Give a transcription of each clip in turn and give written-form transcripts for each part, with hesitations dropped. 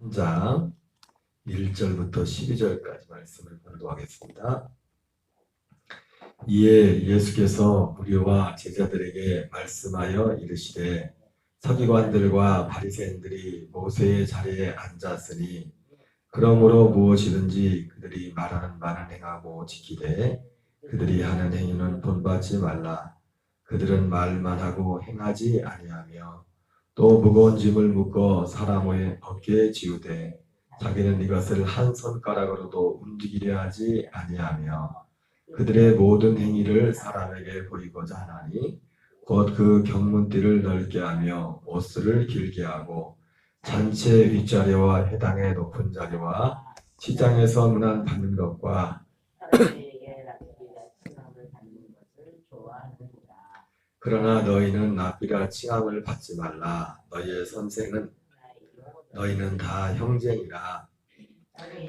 3장 1절부터 12절까지 말씀을 공부하겠습니다. 이에 예수께서 무리와 제자들에게 말씀하여 이르시되 서기관들과 바리새인들이 모세의 자리에 앉았으니 그러므로 무엇이든지 그들이 말하는 바는 행하고 지키되 그들이 하는 행위는 본받지 말라. 그들은 말만 하고 행하지 아니하며 또 무거운 짐을 묶어 사람의 어깨에 지우되 자기는 이것을 한 손가락으로도 움직이려 하지 아니하며 그들의 모든 행위를 사람에게 보이고자 하나니 곧 그 경문띠를 넓게 하며 옷을 길게 하고 잔치의 윗자리와 회당의 높은 자리와 시장에서 문안 받는 것과 그러나 너희는 납비라 칭함을 받지 말라. 너희의 선생은 너희는 다 형제니라.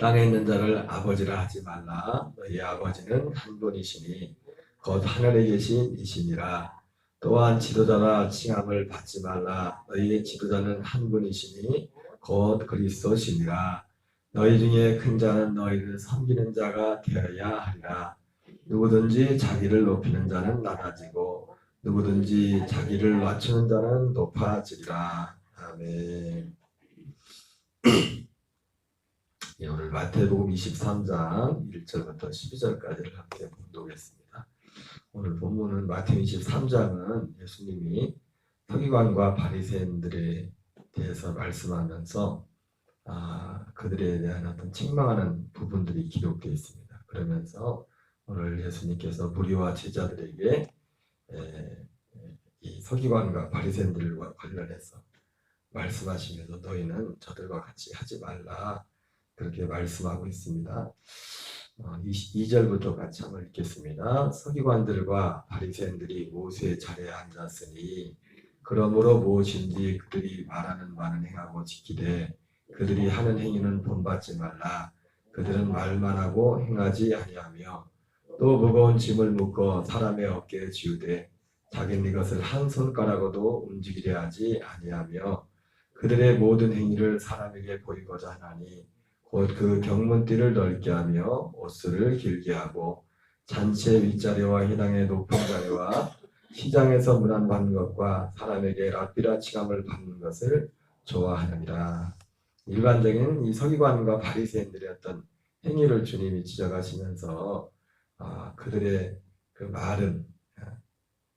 땅에 있는 자를 아버지라 하지 말라. 너희 아버지는 한 분이시니 곧 하늘에 계신 이시니라. 또한 지도자라 칭함을 받지 말라. 너희의 지도자는 한 분이시니 곧 그리스도시니라. 너희 중에 큰 자는 너희를 섬기는 자가 되어야 하리라. 누구든지 자기를 높이는 자는 낮아지고 누구든지 자기를 낮추는 자는 높아지리라. 아멘. 오늘 마태복음 23장 1절부터 12절까지를 함께 봉독하겠습니다. 오늘 본문은 마태복음 23장은 예수님이 서기관과 바리새인들에 대해서 말씀하면서 그들에 대한 어떤 책망하는 부분들이 기록되어 있습니다. 그러면서 오늘 예수님께서 무리와 제자들에게 이 서기관과 바리새인들과 관련해서 말씀하시면서 너희는 저들과 같이 하지 말라 그렇게 말씀하고 있습니다. 2절부터 같이 한번 읽겠습니다. 서기관들과 바리새인들이 모세의 자리에 앉았으니 그러므로 무엇인지 그들이 말하는 바는 행하고 지키되 그들이 하는 행위는 본받지 말라. 그들은 말만 하고 행하지 아니하며 또 무거운 짐을 묶어 사람의 어깨에 지우되 자기는 이것을 한 손가락으로도 움직이려 하지 아니하며 그들의 모든 행위를 사람에게 보이고자 하나니 곧 그 경문띠를 넓게 하며 옷을 길게 하고 잔치의 윗자리와 회당의 높은 자리와 시장에서 문안 받는 것과 사람에게 랍비라 칭함을 받는 것을 좋아하느니라. 일반적인 이 서기관과 바리새인들의 어떤 행위를 주님이 지적하시면서 그들의 그 말은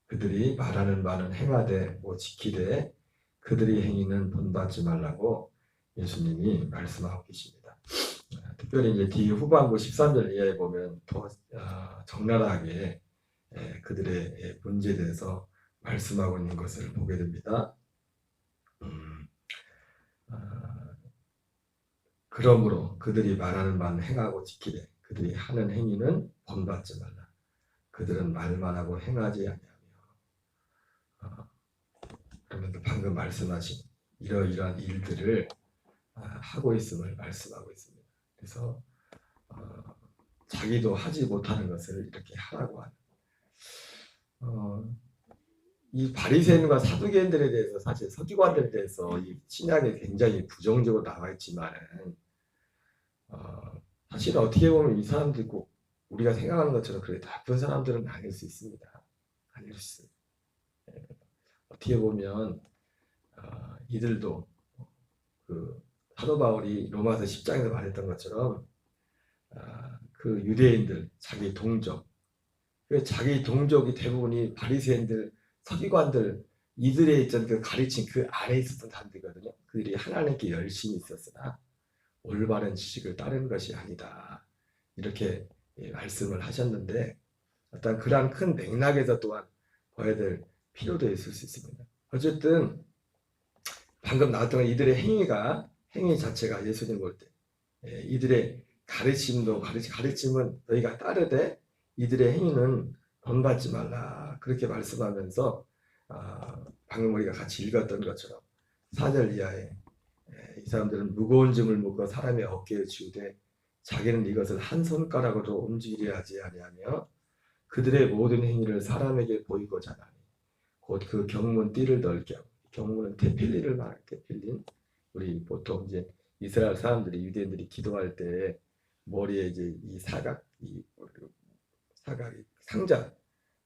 그들이 말하는 바는 행하되 지키되 그들이 행위는 본받지 말라고 예수님이 말씀하고 계십니다. 특별히 이제 뒤 후반부 13절 이하에 보면 더 적나라하게 그들의 문제에 대해서 말씀하고 있는 것을 보게 됩니다. 그러므로 그들이 말하는 바는 행하고 지키되 그들이 하는 행위는 본받지 말라. 그들은 말만 하고 행하지 아니하며 그러면서 방금 말씀하신 이러이러한 일들을 하고 있음을 말씀하고 있습니다. 그래서 자기도 하지 못하는 것을 이렇게 하라고 하는 이 바리새인과 사두개인들에 대해서 사실 서기관들에 대해서 이 신약에 굉장히 부정적으로 나와 있지만 사실 어떻게 보면 이 사람들이 꼭 우리가 생각하는 것처럼 그렇게 나쁜 사람들은 아닐 수 있습니다. 아닐 수 있어요. 어떻게 보면 이들도 그 사도 바울이 로마서 10장에서 말했던 것처럼 그 유대인들 자기 동족 자기 동족이 대부분이 바리새인들 서기관들 이들의 있던 그 가르침 그 아래에 있었던 사람들이거든요. 그들이 하나님께 열심히 있었으나 올바른 지식을 따르는 것이 아니다 이렇게 말씀을 하셨는데 어떤 그러한 큰 맥락에서 또한 봐야 될 필요도 있을 수 있습니다. 어쨌든 방금 나왔던 이들의 행위 자체가 예수님 볼 때 이들의 가르침은 너희가 따르되 이들의 행위는 본받지 말라 그렇게 말씀하면서 방금 우리가 같이 읽었던 것처럼 4절 이하에 이 사람들은 무거운 짐을 묶어 사람의 어깨에 지우되 자기는 이것을 한 손가락으로 움직이려 하지 아니하며 그들의 모든 행위를 사람에게 보이고자 하나니 곧 그 경문 띠를 넓게 하고 경문은 테필리를 말할 테필린 우리 보통 이제 이스라엘 사람들이 유대인들이 기도할 때 머리에 이제 이 사각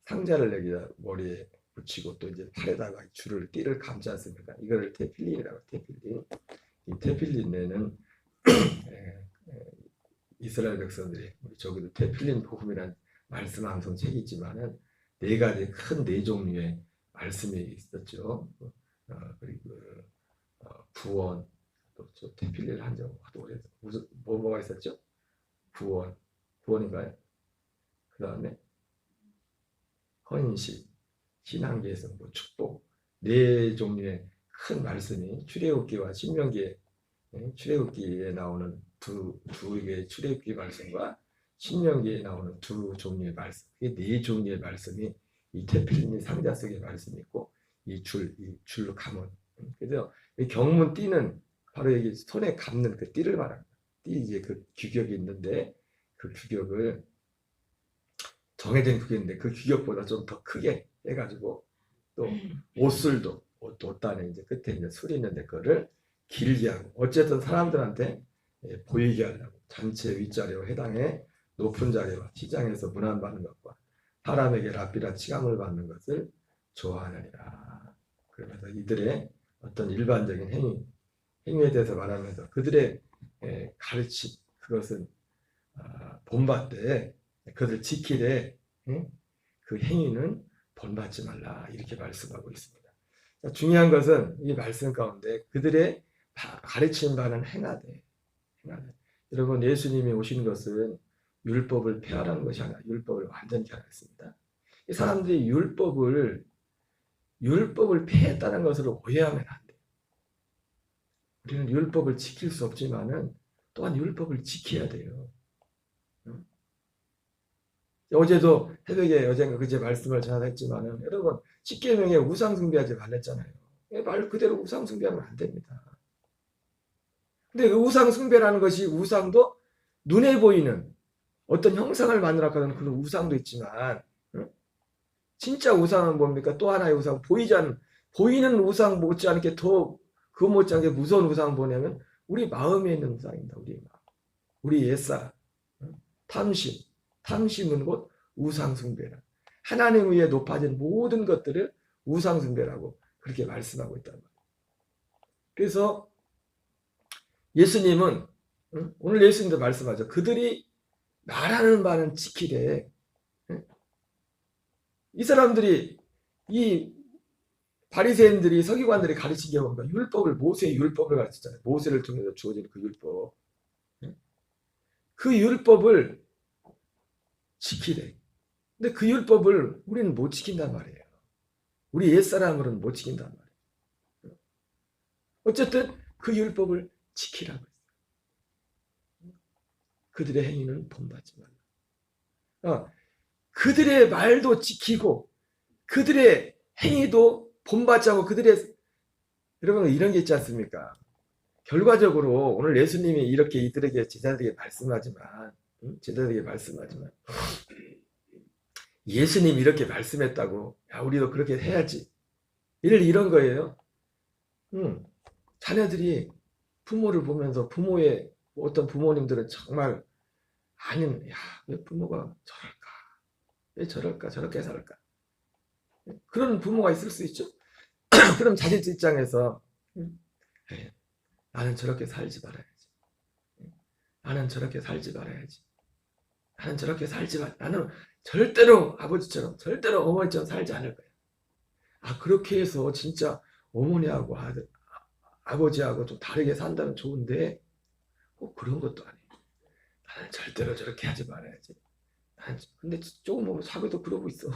상자를 여기다 머리에 붙이고 또 이제 팔에다가 띠를 감지 않습니까? 이거를 테필린이라고 테필린. 이 테필린에는 이스라엘 백성들이 우리 저기도 테필린 복음이란 말씀 암송 책이 있지만은 네 가지 큰 네 종류의 말씀이 있었죠. 그리고 구원, 또 테필린 한정 하도 오래 무슨 뭐가 있었죠? 구원인가요? 그 다음에 헌신, 신앙계에서 뭐 축복 네 종류의 큰 말씀이 출애굽기와 신명기에 출애굽기에 나오는 두 개의 출애굽기 말씀과 신명기에 나오는 두 종류의 말씀, 이 네 종류의 말씀이 이 테필린 상자 속에 말씀이 있고 이 줄로 감은. 그래서 이 경문 띠는 바로 여기 손에 감는 그 띠를 말합니다. 띠 이제 그 규격이 있는데 그 규격을 정해진 규격인데 그 규격보다 좀 더 크게 해가지고 또 옷단에 이제 끝에 이제 술이 있는데 그거를 길게 하고 어쨌든 사람들한테 보이게 하려고 전체 윗자리와 해당해 높은 자리와 시장에서 문안받는 것과 사람에게 랍비라 치감을 받는 것을 좋아하느니라. 그러면서 이들의 어떤 일반적인 행위에 대해서 말하면서 그들의 가르침 그것은 본받되 그것을 지키되 그 행위는 본받지 말라 이렇게 말씀하고 있습니다. 중요한 것은 이 말씀 가운데 그들의 가르침 바는 행하되. 여러분 예수님이 오신 것은 율법을 폐하라는 것이 아니라 율법을 완전히 하였습니다. 이 사람들이 율법을 폐했다는 것으로 오해하면 안 돼요. 우리는 율법을 지킬 수 없지만은 또한 율법을 지켜야 돼요. 어제도 새벽에 어젠가 그제 말씀을 전하했지만은 여러분 10계명에 우상 숭배하지 말랬잖아요. 말 그대로 우상 숭배하면 안 됩니다. 근데 그 우상 숭배라는 것이 우상도 눈에 보이는 어떤 형상을 만들어서 하는 그런 우상도 있지만 진짜 우상은 뭡니까? 또 하나의 우상 보이는 우상 못지않게 더 그 못지않게 무서운 우상은 뭐냐면 우리 마음에 있는 우상입니다. 우리 옛사 탐심은 곧 우상숭배라. 하나님 위에 높아진 모든 것들을 우상숭배라고 그렇게 말씀하고 있단 말이에요. 그래서 예수님은 오늘 예수님도 말씀하죠. 그들이 말하는 바는 지키되. 이 사람들이 이 바리새인들이 서기관들이 가르친 게 뭔가 모세의 율법을 가르쳤잖아요. 모세를 통해서 주어진 그 율법. 그 율법을 지키래. 근데 그 율법을 우리는 못 지킨단 말이에요. 우리 옛사람으로는 못 지킨단 말이에요. 어쨌든 그 율법을 지키라고 했어요. 그들의 행위는 본받지 말라. 그들의 말도 지키고 그들의 행위도 본받지 않고 여러분 이런 게 있지 않습니까? 결과적으로 오늘 예수님이 이렇게 이들에게 제자들에게 말씀하지만 예수님이 이렇게 말씀했다고 야 우리도 그렇게 해야지 이런 거예요. 자녀들이 부모를 보면서 어떤 부모님들은 정말 왜 부모가 저럴까? 왜 저렇게 살까? 그런 부모가 있을 수 있죠. 그럼 자식 입장에서 나는 저렇게 살지 말아야지. 나는 저렇게 살지 말아야지. 나는 절대로 아버지처럼 절대로 어머니처럼 살지 않을 거야. 그렇게 해서 진짜 어머니하고 아버지하고 좀 다르게 산다면 좋은데 꼭 그런 것도 아니에요. 나는 절대로 저렇게 하지 말아야지. 근데 조금 보면 자기도 그러고 있어.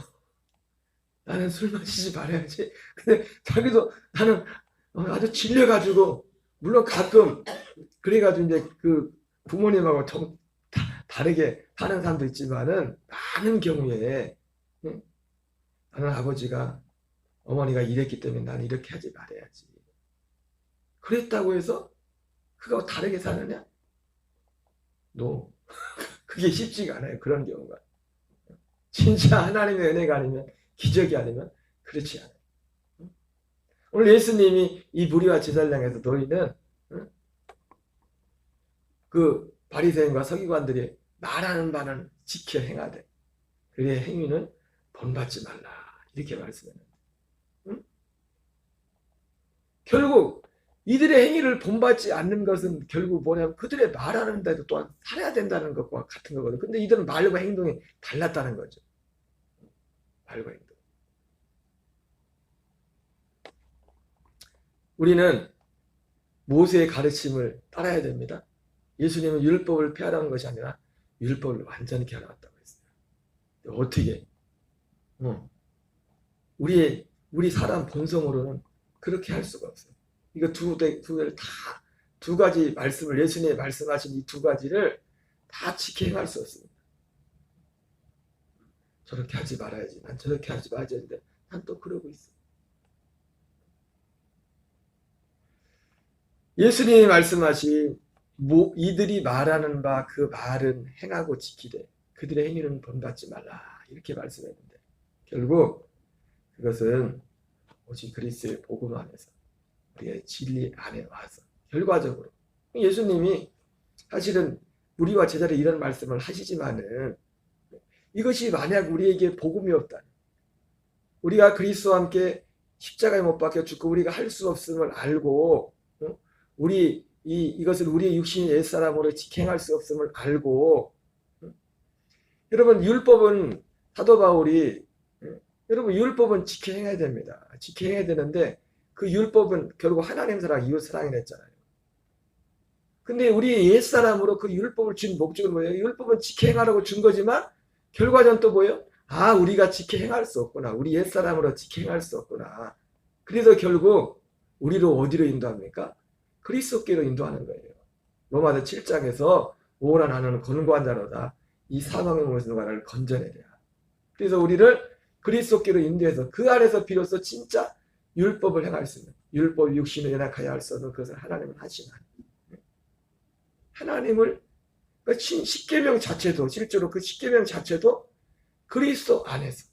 나는 술 마시지 말아야지. 근데 자기도 나는 아주 질려가지고 물론 가끔 그래가지고 이제 그 부모님하고 좀 다르게 사는 사람도 있지만은 많은 경우에 나는 어머니가 이랬기 때문에 나는 이렇게 하지 말아야지. 그랬다고 해서 그거 다르게 사느냐? No. 그게 쉽지가 않아요. 그런 경우가. 진짜 하나님의 은혜가 아니면 기적이 아니면 그렇지 않아요. 오늘 예수님이 이 무리와 제사를 향해서 너희는 그 바리새인과 서기관들이 말하는 바는 지켜 행하되 그의 행위는 본받지 말라 이렇게 말씀했는데 응? 결국 이들의 행위를 본받지 않는 것은 결국 뭐냐면 그들의 말하는 데도 또한 살아야 된다는 것과 같은 거거든. 근데 이들은 말과 행동이 달랐다는 거죠. 말과 행동. 우리는 모세의 가르침을 따라야 됩니다. 예수님은 율법을 폐하라는 것이 아니라 율법을 완전히 하라고 했어요. 어떻게? 우리 사람 본성으로는 그렇게 할 수가 없어요. 이거 두 개를 다, 두 가지 말씀을, 예수님이 말씀하신 이 두 가지를 다 지켜 행할 수 없습니다. 저렇게 하지 말아야지. 난 저렇게 하지 말아야 되는데, 난 또 그러고 있어. 예수님이 말씀하신 이들이 말하는 바 그 말은 행하고 지키되 그들의 행위는 본받지 말라 이렇게 말씀했는데 결국 그것은 오직 그리스도의 복음 안에서 우리의 진리 안에 와서 결과적으로 예수님이 사실은 우리와 제자를 이런 말씀을 하시지만은 이것이 만약 우리에게 복음이 없다면 우리가 그리스도와 함께 십자가에 못 박혀 죽고 우리가 할 수 없음을 알고 이것을 우리의 육신의 옛사람으로 직행할 수 없음을 알고 여러분 율법은 사도 바울이 여러분 율법은 지켜행해야 됩니다. 지켜행해야 되는데 그 율법은 결국 하나님 사랑, 이웃 사랑이라 했잖아요. 근데 우리 옛사람으로 그 율법을 준 목적은 뭐예요? 율법은 지켜행하라고 준 거지만 결과적으로 또 뭐예요? 아 우리가 지켜행할 수 없구나. 우리 옛사람으로 지켜행할 수 없구나. 그래서 결국 우리를 어디로 인도합니까? 그리스도께로 인도하는 거예요. 로마서 7장에서 오라 나는 권고한 자로다. 이 사망의 몸에서 나를 건져내랴. 그래서 우리를 그리스도께로 인도해서 그 안에서 비로소 진짜 율법을 행할 수 있는 율법 육신을 연약하여 할 수 없는 그것을 하나님은 하시는 하나님을 십계명 자체도 실제로 그 십계명 자체도 그리스도 안에서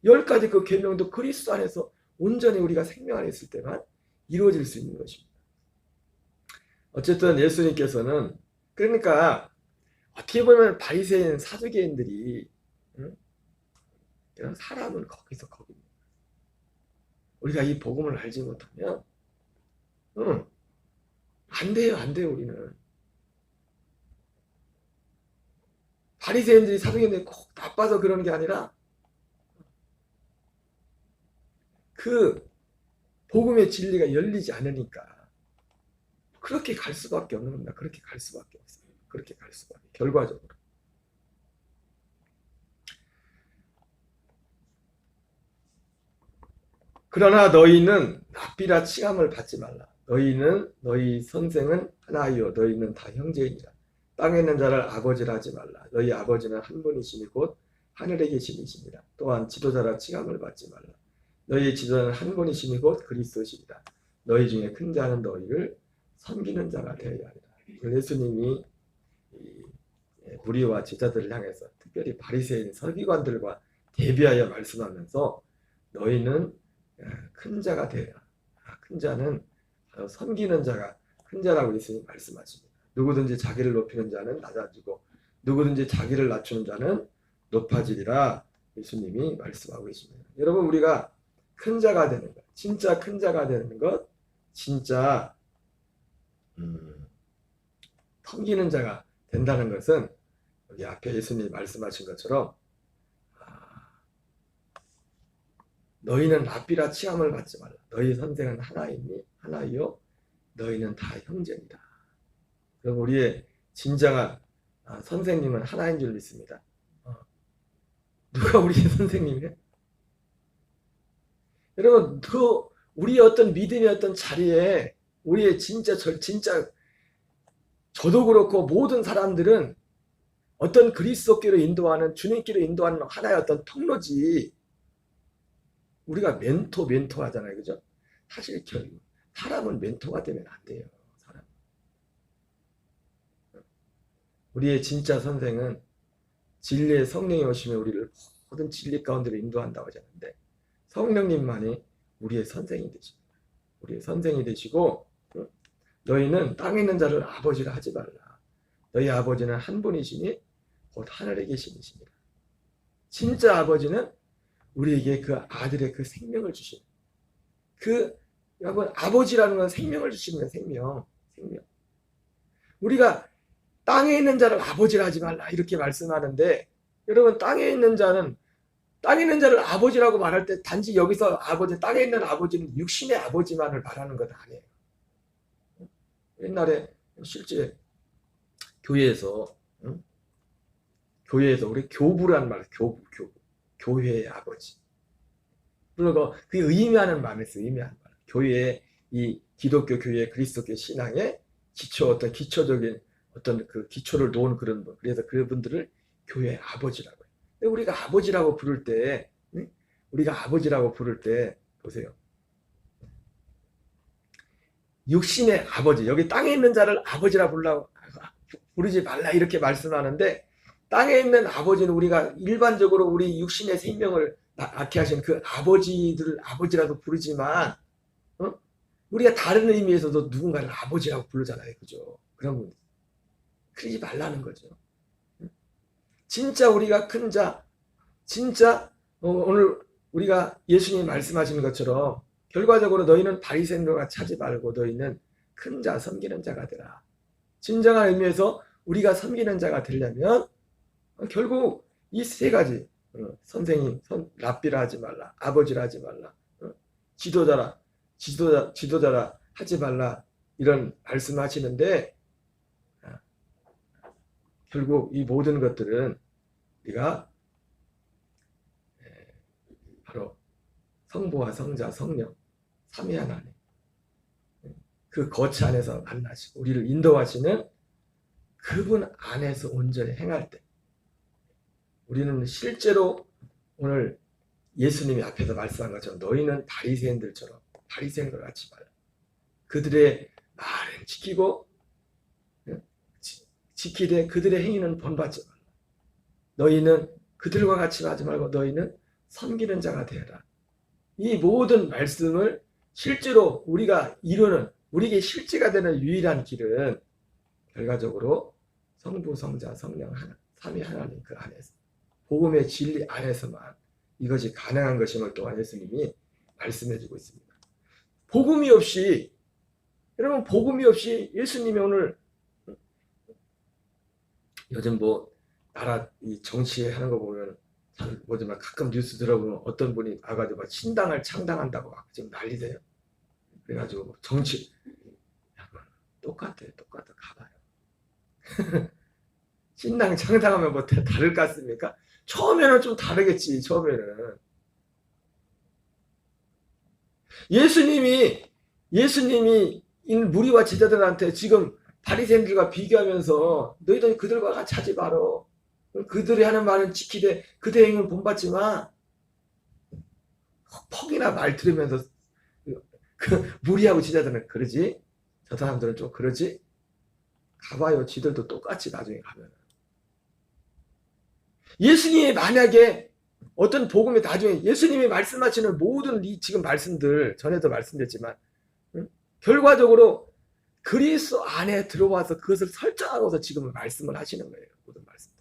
10가지 그 계명도 그리스도 안에서 온전히 우리가 생명 안에 있을 때만 이루어질 수 있는 것입니다. 어쨌든 예수님께서는 그러니까 어떻게 보면 바리새인 사두개인들이 이런 사람은 거기서 거기입니다. 우리가 이 복음을 알지 못하면 안 돼요 우리는. 바리새인들이 사두개인들이 꼭 나빠서 그러는 게 아니라 그 복음의 진리가 열리지 않으니까 그렇게 갈 수밖에 없는 겁니다. 그렇게 갈 수밖에 없어요. 그렇게 갈 수밖에 결과적으로. 그러나 너희는 납비라 칭함을 받지 말라. 너희 선생은 하나이요 너희는 다 형제이니라. 땅에 있는 자를 아버지라 하지 말라. 너희 아버지는 한 분이시니 곧 하늘에 계시니시니라. 또한 지도자라 칭함을 받지 말라. 너희 지도자는 한 분이시니 곧 그리스도시니라. 너희 중에 큰 자는 너희를 섬기는 자가 되어야 하리라. 예수님이 무리와 제자들을 향해서 특별히 바리새인 서기관들과 대비하여 말씀하면서 너희는 큰 자가 되어야. 큰 자는 바로 섬기는 자가 큰 자라고 예수님이 말씀하십니다. 누구든지 자기를 높이는 자는 낮아지고 누구든지 자기를 낮추는 자는 높아지리라 예수님이 말씀하고 계십니다. 여러분 우리가 큰 자가 되는 것, 진짜 큰 자가 되는 것, 진짜 섬기는 자가 된다는 것은 여기 앞에 예수님이 말씀하신 것처럼 너희는 랍비라 칭함을 받지 말라. 너희 선생은 하나이요 너희는 다 형제니라. 그럼 우리의 진정한 선생님은 하나인 줄 믿습니다. 누가 우리의 선생님이에요? 여러분 우리의 어떤 믿음의 어떤 자리에 우리의 진짜 저도 그렇고 모든 사람들은 어떤 그리스도께로 인도하는 주님께로 인도하는 하나의 어떤 통로지. 우리가 멘토 하잖아요. 그죠? 사실 결국 사람은 멘토가 되면 안 돼요. 우리의 진짜 선생은 진리의 성령이 오시면 우리를 모든 진리 가운데로 인도한다고 하셨는데 성령님만이 우리의 선생이 되십니다. 우리의 선생이 되시고 너희는 땅에 있는 자를 아버지라 하지 말라. 너희 아버지는 한 분이시니 곧 하늘에 계시니시니라. 진짜 아버지는 우리에게 그 아들의 그 생명을 주시는, 여러분, 아버지라는 건 생명을 주시는 거예요. 생명. 우리가 땅에 있는 자를 아버지라 하지 말라 이렇게 말씀하는데, 여러분, 땅에 있는 자를 아버지라고 말할 때 단지 여기서 아버지, 땅에 있는 아버지는 육신의 아버지만을 말하는 것 아니에요. 옛날에 실제 교회에서 우리 교부란 말, 교회의 아버지. 물론 그 의미하는 말에서 의미하는 말. 교회의 이 기독교 교회 그리스도교 신앙의 어떤 기초적인 어떤 그 기초를 놓은 그런 분. 그래서 그분들을 교회의 아버지라고 해요. 우리가 아버지라고 부를 때 보세요. 육신의 아버지, 여기 땅에 있는 자를 아버지라 부르지 말라 이렇게 말씀하는데, 땅에 있는 아버지는 우리가 일반적으로 우리 육신의 생명을 낳게 하신 그 아버지들을 아버지라도 부르지만, 우리가 다른 의미에서도 누군가를 아버지라고 부르잖아요. 그죠? 그런 분. 그러지 말라는 거죠. 진짜 우리가 큰 자, 진짜 오늘 우리가 예수님이 말씀하시는 것처럼 결과적으로 너희는 바리새인들과 같이 하지 말고 너희는 큰 자, 섬기는 자가 되라. 진정한 의미에서 우리가 섬기는 자가 되려면 결국 이 세 가지, 선생님, 랍비라 하지 말라, 아버지라 하지 말라, 지도자라 하지 말라, 이런 말씀하시는데, 결국 이 모든 것들은 우리가 바로 성부와 성자, 성령, 삼위 하나님, 그 거치 안에서 만나시고 우리를 인도하시는 그분 안에서 온전히 행할 때, 우리는 실제로 오늘 예수님이 앞에서 말씀한 것처럼 너희는 바리새인들 같이 말라. 그들의 말은 지키되 그들의 행위는 본받지 말라. 너희는 그들과 같이 하지 말고 너희는 섬기는 자가 되어라. 이 모든 말씀을 실제로 우리가 이루는, 우리에게 실제가 되는 유일한 길은 결과적으로 성부, 성자, 성령 삼위 하나님 그 안에서, 복음의 진리 안에서만 이것이 가능한 것임을 또한 예수님이 말씀해주고 있습니다. 복음이 없이 예수님이 오늘 요즘 나라 이 정치 하는 거 보면 잘 보지만 가끔 뉴스 들어보면 어떤 분이 와가지고 막 신당을 창당한다고 막 지금 난리돼요. 그래가지고 정치 똑같아요. 가봐요. 신당 창당하면 뭐 다를 것 같습니까? 처음에는 좀 다르겠지. 처음에는 예수님이 무리와 제자들한테 지금 바리새인들과 비교하면서 너희들 그들과 같이 하지 마라. 그들이 하는 말은 지키되 그들의 행위는 본받지만, 퍽이나 말 들으면서 그 무리하고 제자들은 그러지, 저 사람들은 좀 그러지. 가봐요. 지들도 똑같이 나중에 가면. 예수님이 만약에 어떤 복음이 나중에 예수님이 말씀하시는 모든 이 지금 말씀들, 전에도 말씀드렸지만, 결과적으로 그리스도 안에 들어와서 그것을 설정하고서 지금 말씀을 하시는 거예요. 모든 말씀들.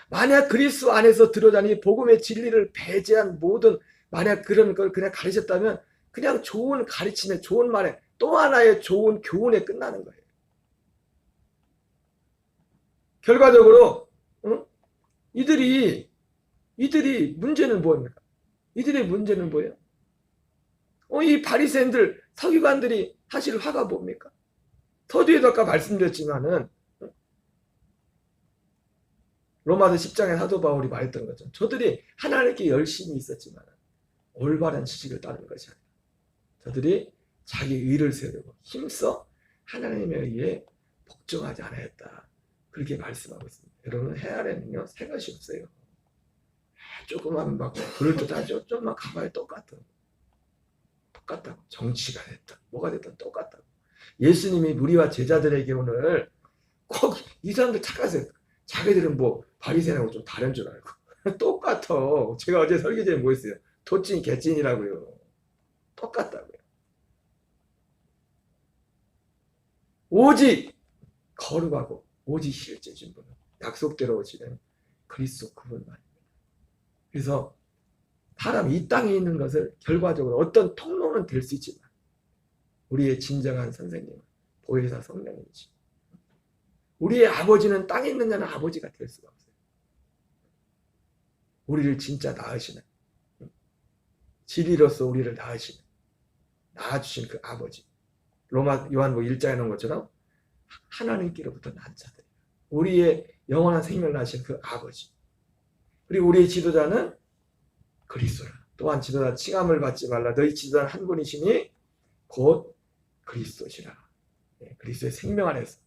만약 그리스도 안에서 들어자니 복음의 진리를 배제한 모든, 만약 그런 걸 그냥 가르쳤다면 그냥 좋은 가르침에, 좋은 말에, 또 하나의 좋은 교훈에 끝나는 거예요. 결과적으로 이들이 문제는 뭐입니까? 이들의 문제는 뭐예요? 이 바리새인들, 서기관들이 하실 화가 뭡니까? 서두에도 아까 말씀드렸지만은 로마서 10장에 사도 바울이 말했던 것처럼 저들이 하나님께 열심히 있었지만 올바른 지식을 따르는 것이 아니라 저들이 자기 의를 세우고 힘써 하나님에 의해 복종하지 않았다. 그렇게 말씀하고 있습니다. 여러분, 해 아래는요 새 것이 없어요. 조금만 막 그럴듯하죠. 좀만 가봐야 똑같다고. 정치가 됐든 뭐가 됐든 똑같다고. 예수님이 무리와 제자들에게 오늘 꼭 이 사람들 착각하세요. 자기들은 뭐 바리새인하고 좀 다른 줄 알고 똑같아. 제가 어제 설교제에 뭐 했어요? 도찐 개찐이라고요. 똑같다고요. 오직 거룩하고 오직 실제신 분은 약속대로 오시는 그리스도 그분만입니다. 그래서 사람이 이 땅에 있는 것을 결과적으로 어떤 통로는 될 수 있지만 우리의 진정한 선생님은 보혜사 성령님이시. 우리의 아버지는 땅에 있는 자는 아버지가 될 수가 없어요. 우리를 진짜 낳으시는, 진리로서 우리를 낳아주신 그 아버지. 로마 요한복 1장에 놓은 것처럼 하나님께로부터 난 자들. 우리의 영원한 생명을 낳으신 그 아버지. 그리고 우리의 지도자는 그리스도라. 또한 지도자 칭함을 받지 말라. 너희 지도자는 한 분이시니 곧 그리스도시라. 그리스도의 생명 안에서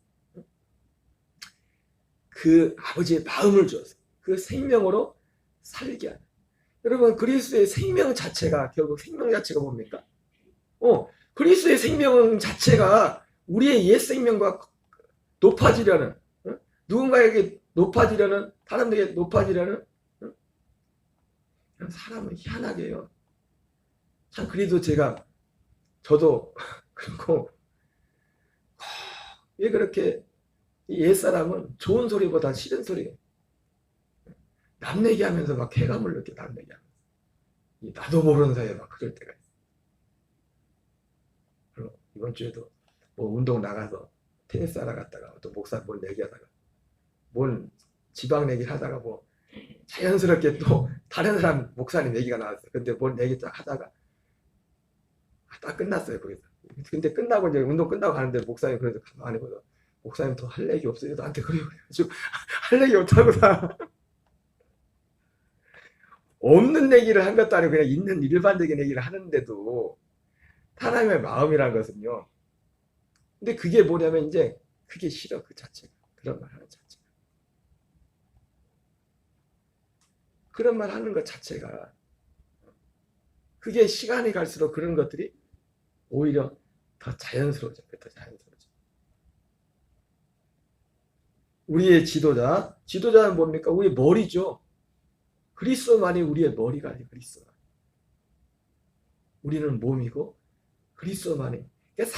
그 아버지의 마음을 주어서 그 생명으로 살게 하는. 여러분, 그리스도의 생명 자체가 결국 생명 자체가 뭡니까? 그리스도의 생명 자체가 우리의 옛 생명과 높아지려는, 누군가에게 높아지려는, 사람들에게 높아지려는, 사람은 희한하게 해요. 참, 그래도 저도 그리고 왜 그렇게 옛사람은 좋은 소리보다 싫은 소리, 남 얘기하면서 막 쾌감을 느껴. 남 얘기하면서 나도 모르는 사이에 막 그럴 때가 있어. 그리고 이번 주에도 뭐 운동 나가서 테니스 하러 갔다가 또 목사 뭘 얘기하다가 뭔 지방 얘기를 하다가 뭐 자연스럽게 또 다른 사람 목사님 얘기가 나왔어요. 근데 뭔 얘기 딱 하다가 딱 끝났어요. 거기서. 근데 끝나고 이제 운동 끝나고 가는데 목사님 그래도 가만히 보다 목사님 더 할 얘기 없어요. 나한테 그래가지고 할 얘기 없다고 다 없는 얘기를 한 것도 아니고 그냥 있는 일반적인 얘기를 하는데도 하나님의 마음이라는 것은요. 근데 그게 뭐냐면 이제 그게 싫어. 그 자체가. 그런 말 하는 자체가. 그런 말 하는 것 자체가 그게 시간이 갈수록 그런 것들이 오히려 더 자연스러워져. 더 자연스러워져. 우리의 지도자는 뭡니까? 우리의 머리죠. 그리스도만이 우리의 머리가 아니에요. 그리스도만. 우리는 몸이고 그리스도만이. 그러니까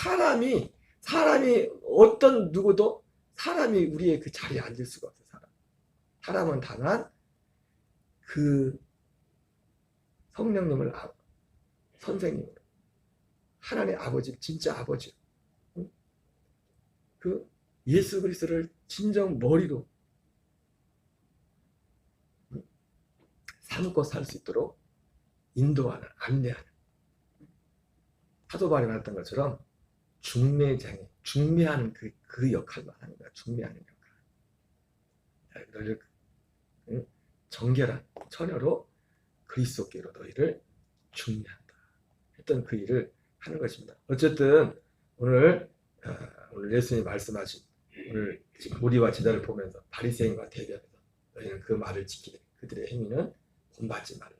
사람이 어떤 누구도 사람이 우리의 그 자리에 앉을 수가 없어요. 사람은 다만 그 성령님을 선생님으로 하나님의 아버지, 진짜 아버지, 그 예수 그리스도를 진정 머리로 삼고 살 수 있도록 인도하는, 안내하는. 사도바울이 말했던 것처럼 중매하는 그 역할만 하는 거야. 중매하는 역할. 너희를 정결한 처녀로 그리스도께로 너희를 중매한다. 했던 그 일을 하는 것입니다. 어쨌든 오늘 예수님이 말씀하신 오늘 무리와 제자를 보면서 바리새인과 대비하면서 너희는 그 말을 지키되 그들의 행위는 본받지 말라.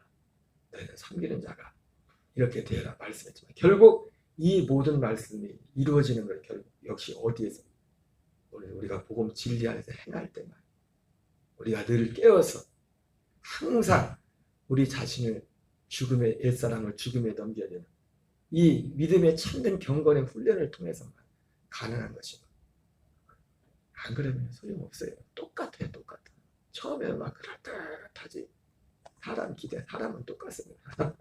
너희는 섬기는 자가 이렇게 되어라 말씀했지만 결국 이 모든 말씀이 이루어지는 걸 결국 역시 어디에서 우리가 복음 진리 안에서 행할 때만 우리가 늘 깨어서 항상 우리 자신을 죽음의 옛사람을 죽음에 넘겨야 되는 이 믿음의 참된 경건의 훈련을 통해서만 가능한 것이고 안 그러면 소용없어요. 똑같아요. 처음에는 막 그럴듯하지. 사람은 똑같습니다.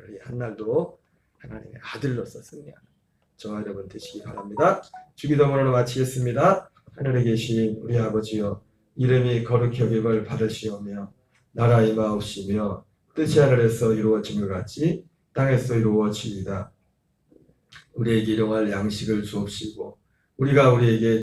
이 한날도 하나님의 아들로서 승리하는 저와 여러분 되시기 바랍니다. 주기도문으로 마치겠습니다. 하늘에 계신 우리 아버지여 이름이 거룩히 여김을 받으시오며 나라 임하옵시며 뜻이 하늘에서 이루어진 것 같이 땅에서 이루어지이다. 우리에게 일용할 양식을 주옵시고 우리가 우리에게